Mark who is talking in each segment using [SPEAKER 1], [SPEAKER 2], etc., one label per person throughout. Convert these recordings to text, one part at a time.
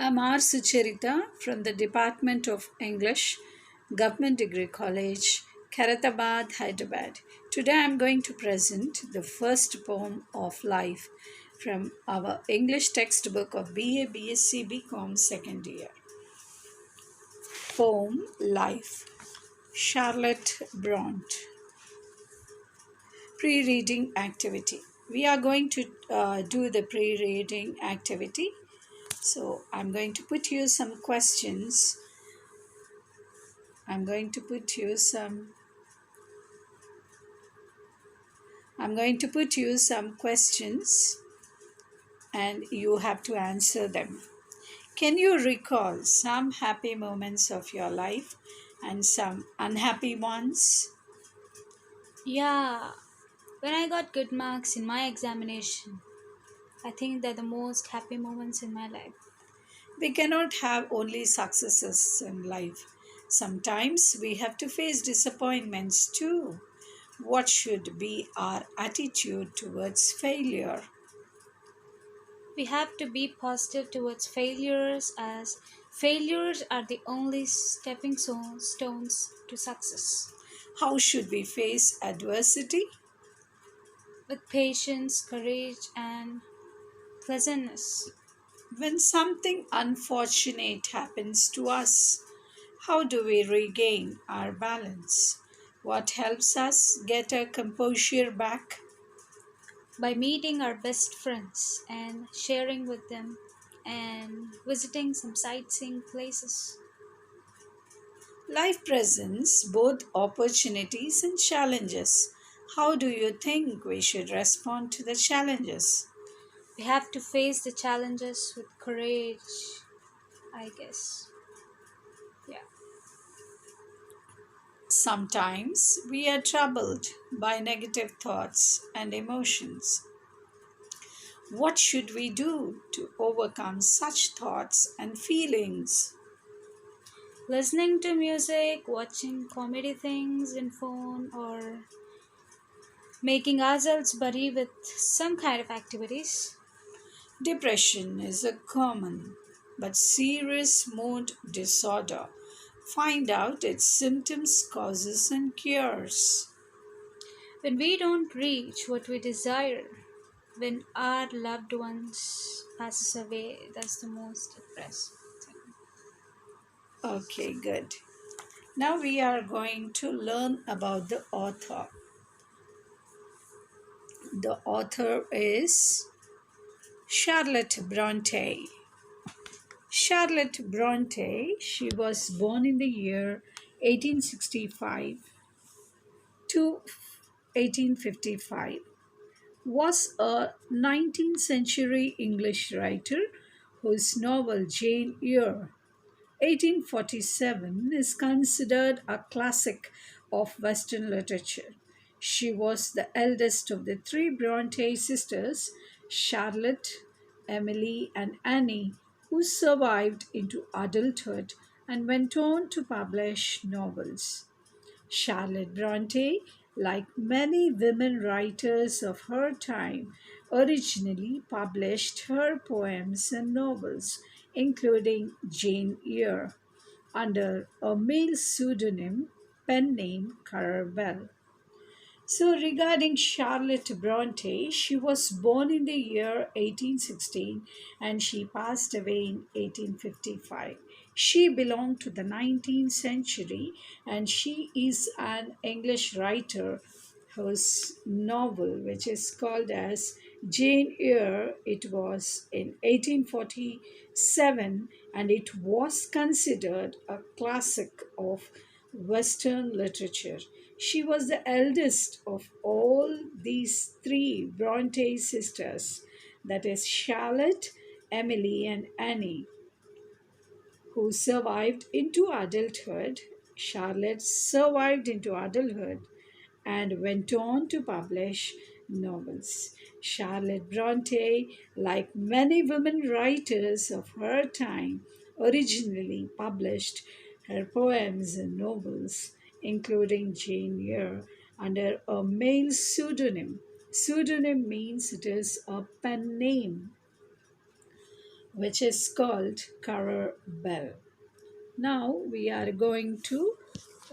[SPEAKER 1] I'm R. Sucharita from the Department of English, Government Degree College, Karatabad, Hyderabad. Today I'm going to present the first poem of life from our English textbook of BA, BSc, BCom second year. Poem Life, Charlotte Bronte. Pre-reading activity. We are going to do the pre-reading activity. So I'm going to put you some questions. I'm going to put you some I'm going to put you some questions and you have to answer them. Can you recall some happy moments of your life and some unhappy ones?
[SPEAKER 2] Yeah, when I got good marks in my examination, I think they're the most happy moments in my life.
[SPEAKER 1] We cannot have only successes in life. Sometimes we have to face disappointments too. What should be our attitude towards failure?
[SPEAKER 2] We have to be positive towards failures as failures are the only stepping stones to success.
[SPEAKER 1] How should we face adversity?
[SPEAKER 2] With patience, courage, and pleasantness.
[SPEAKER 1] When something unfortunate happens to us, how do we regain our balance? What helps us get our composure back?
[SPEAKER 2] By meeting our best friends and sharing with them and visiting some sightseeing places.
[SPEAKER 1] Life presents both opportunities and challenges. How do you think we should respond to the challenges?
[SPEAKER 2] We have to face the challenges with courage, I guess. Yeah.
[SPEAKER 1] Sometimes we are troubled by negative thoughts and emotions. What should we do to overcome such thoughts and feelings?
[SPEAKER 2] Listening to music, watching comedy things in phone, or making ourselves buddy with some kind of activities.
[SPEAKER 1] Depression is a common but serious mood disorder. Find out its symptoms, causes, and cures.
[SPEAKER 2] When we don't reach what we desire, when our loved ones passes away, that's the most depressing thing.
[SPEAKER 1] Okay, good. Now we are going to learn about the author. The author is Charlotte Bronte. Charlotte Bronte, she was born in the year 1865 to 1855, was a 19th century English writer whose novel Jane Eyre 1847 is considered a classic of Western literature. She was the eldest of the three Bronte sisters, Charlotte, Emily, and Annie, who survived into adulthood and went on to publish novels. Charlotte Bronte, like many women writers of her time, originally published her poems and novels, including Jane Eyre, under a male pseudonym, pen name Currer Bell. So, regarding Charlotte Bronte, she was born in the year 1816 and she passed away in 1855. She belonged to the 19th century and she is an English writer whose novel, which is called as Jane Eyre, it was in 1847 and it was considered a classic of Western literature. She was the eldest of all these three Bronte sisters, that is, Charlotte, Emily, and Annie, who survived into adulthood. Charlotte survived into adulthood and went on to publish novels. Charlotte Bronte, like many women writers of her time, originally published her poems and novels, including Jane Eyre, under a male pseudonym. Pseudonym means it is a pen name. which is called Currer Bell. Now we are going to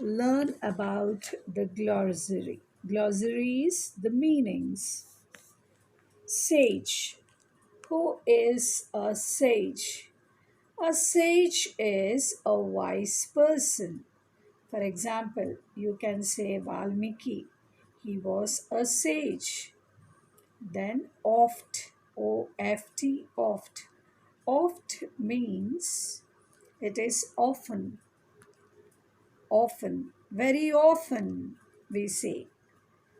[SPEAKER 1] learn about the glossary. Glossary is the meanings. Sage. Who is a sage? A sage is a wise person. For example, you can say Valmiki. He was a sage. Then oft, O-F-T, oft. Oft means it is often, often, very often we say.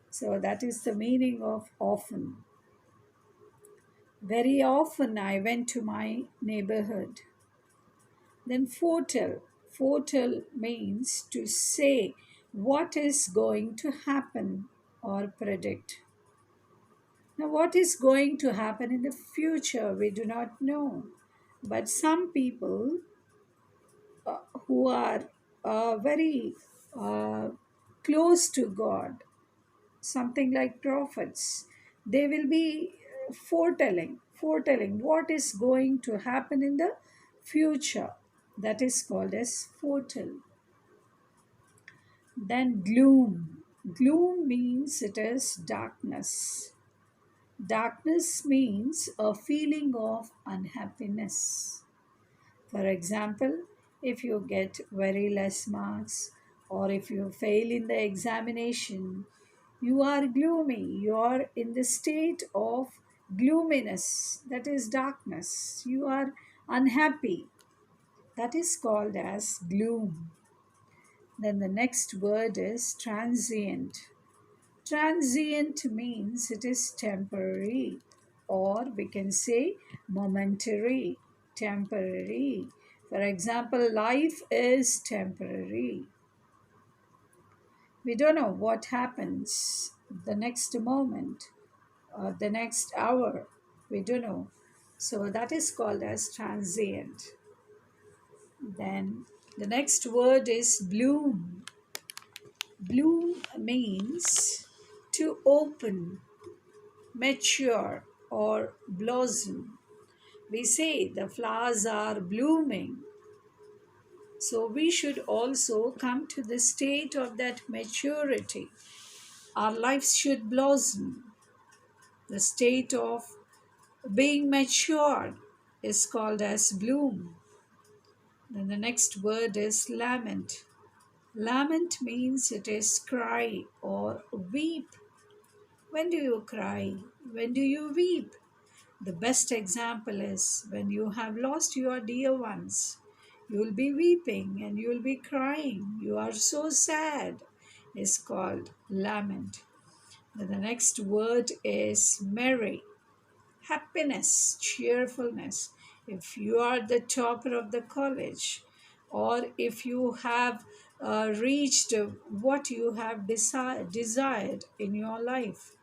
[SPEAKER 1] So that is the meaning of often. Very often I went to my neighborhood. Then foretell. Foretell means to say what is going to happen or predict. Now, what is going to happen in the future, we do not know. But some people who are very uh, close to God, something like prophets, they will be foretelling what is going to happen in the future. That is called as foretell. Then gloom. Gloom means it is darkness. Darkness means a feeling of unhappiness. For example, if you get very less marks or if you fail in the examination, you are gloomy. You are in the state of gloominess, that is darkness. You are unhappy. That is called as gloom. Then the next word is transient. Transient means it is temporary, or we can say momentary, temporary. For example, life is temporary. We don't know what happens the next moment or the next hour. We don't know. So that is called as transient. Then the next word is bloom. Bloom means to open, mature, or blossom. We say the flowers are blooming. So we should also come to the state of that maturity. Our lives should blossom. The state of being matured is called as bloom. Then the next word is lament. Lament means it is cry or weep. When do you cry? When do you weep? The best example is when you have lost your dear ones. You will be weeping and you will be crying. You are so sad. It's called lament. Then the next word is merry. Happiness, cheerfulness. If you are the topper of the college, or if you have reached what you have desired in your life,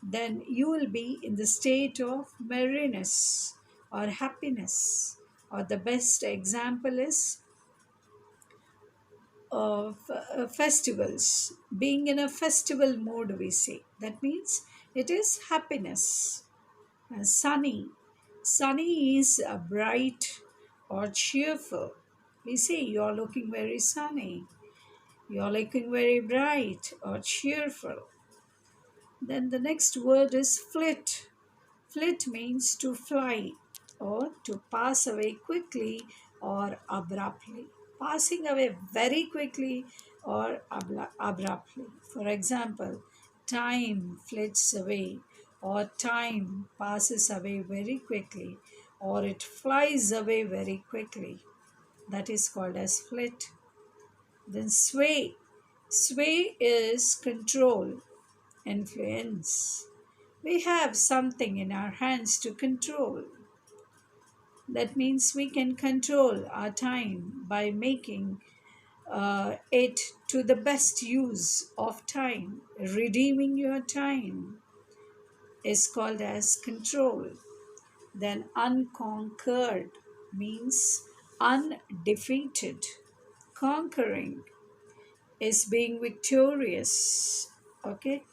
[SPEAKER 1] then you will be in the state of merriness or happiness. Or the best example is of festivals. Being in a festival mode, we say. That means it is happiness. Sunny. Sunny is bright or cheerful. We say you're looking very sunny. You're looking very bright or cheerful. Then the next word is flit. Flit means to fly or to pass away quickly or abruptly. Passing away very quickly or abruptly. For example, time flits away or time passes away very quickly or it flies away very quickly. That is called as flit. Then sway. Sway is control, influence. We have something in our hands to control. That means we can control our time by making it to the best use of time. Redeeming your time is called as control. Then unconquered means undefeated. Conquering is being victorious. Okay,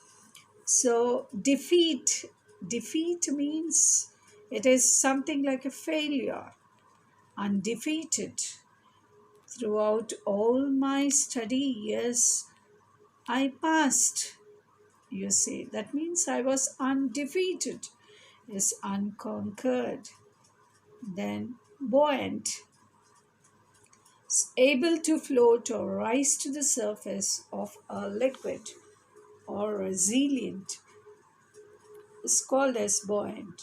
[SPEAKER 1] so defeat means It is something like a failure, undefeated. Throughout all my study years, I passed. You see, that means I was undefeated, is unconquered. Then buoyant, able to float or rise to the surface of a liquid, or resilient is called as buoyant.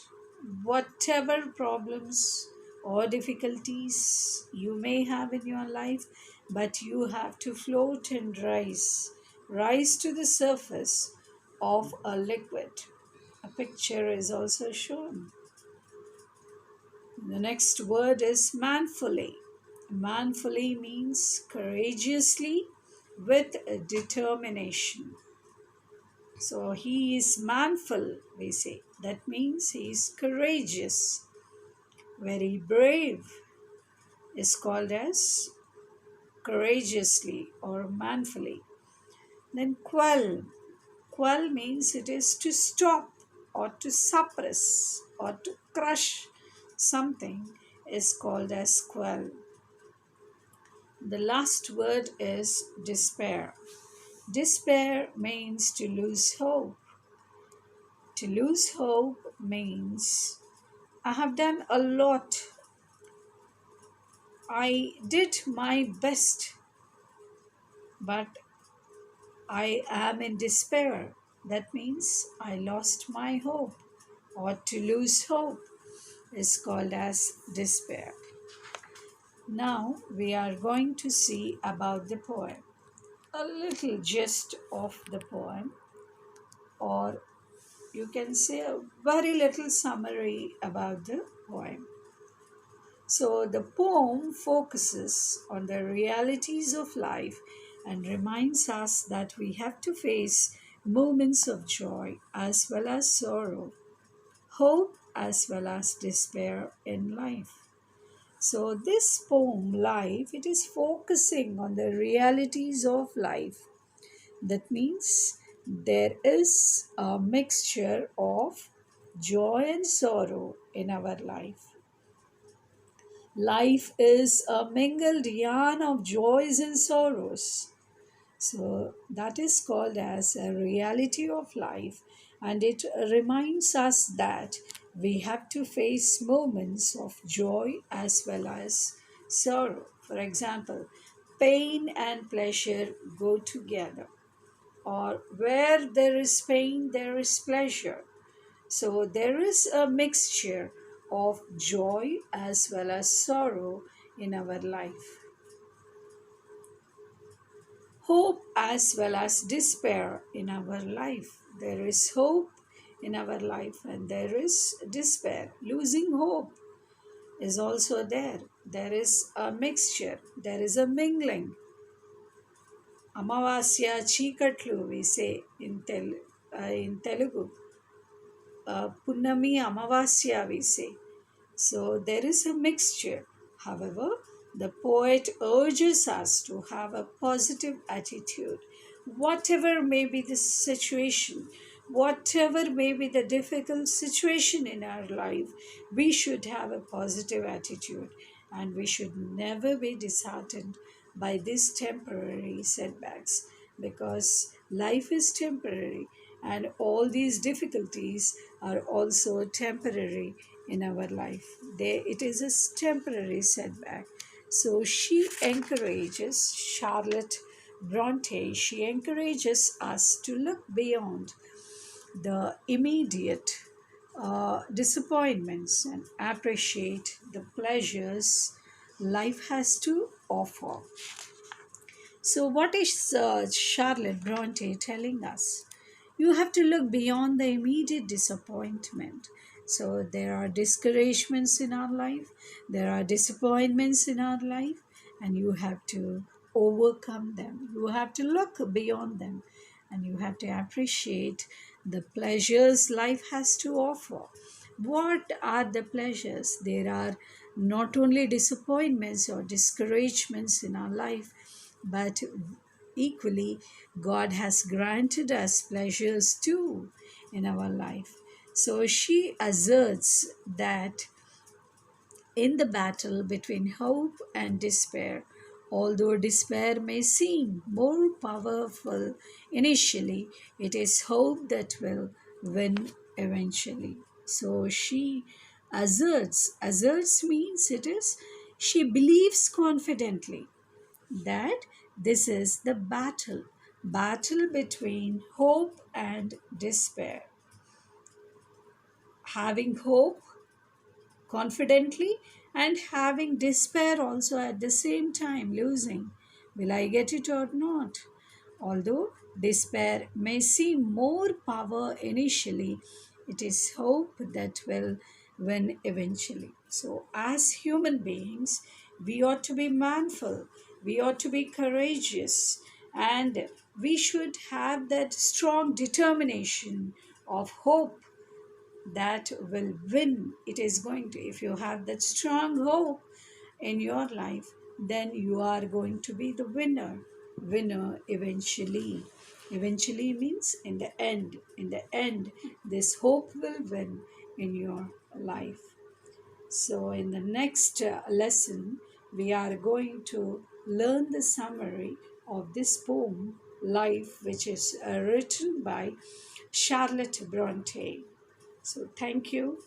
[SPEAKER 1] Whatever problems or difficulties you may have in your life, but you have to float and rise to the surface of a liquid. A picture is also shown. The next word is manfully. Manfully means courageously with determination. So he is manful, we say. That means he is courageous, very brave, is called as courageously or manfully. Then quell. Quell means it is to stop or to suppress or to crush something, is called as quell. The last word is despair. Despair means to lose hope. To lose hope means I have done a lot. I did my best, but I am in despair. That means I lost my hope, or to lose hope is called as despair. Now we are going to see about the poem. A little gist of the poem, or you can say a very little summary about the poem. So, the poem focuses on the realities of life and reminds us that we have to face moments of joy as well as sorrow, hope as well as despair in life. So, this poem, Life, it is focusing on the realities of life. That means there is a mixture of joy and sorrow in our life. Life is a mingled yarn of joys and sorrows. So that is called as a reality of life, and it reminds us that we have to face moments of joy as well as sorrow. For example, pain and pleasure go together, or where there is pain, there is pleasure. So there is a mixture of joy as well as sorrow in our life. Hope as well as despair in our life. There is hope in our life and there is despair. Losing hope is also there. There is a mixture, there is a mingling. Amavasya Chikatlu, we say in Telugu. Punnami Amavasya, we say. So there is a mixture. However, the poet urges us to have a positive attitude. Whatever may be the situation, whatever may be the difficult situation in our life, we should have a positive attitude and we should never be disheartened by these temporary setbacks, because life is temporary and all these difficulties are also temporary in our life. It is a temporary setback. So she encourages, Charlotte Bronte, she encourages us to look beyond the immediate disappointments and appreciate the pleasures life has to offer. So, what is Charlotte Bronte telling us? You have to look beyond the immediate disappointment. So, there are discouragements in our life, there are disappointments in our life, and you have to overcome them. You have to look beyond them and you have to appreciate the pleasures life has to offer. What are the pleasures? There are not only disappointments or discouragements in our life, but equally, God has granted us pleasures too in our life. So she asserts that in the battle between hope and despair, although despair may seem more powerful initially, it is hope that will win eventually. So she asserts means it is, she believes confidently that this is the battle between hope and despair. Having hope confidently and having despair also at the same time, losing, will I get it or not? Although despair may seem more power initially, it is hope that will win eventually. So as human beings, we ought to be manful, we ought to be courageous, and we should have that strong determination of hope that will win. It is going to, if you have that strong hope in your life, then you are going to be the winner eventually. Eventually means in the end. In the end, this hope will win in your life. So in the next lesson, we are going to learn the summary of this poem Life, which is written by Charlotte Bronte. So thank you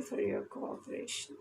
[SPEAKER 1] for your cooperation.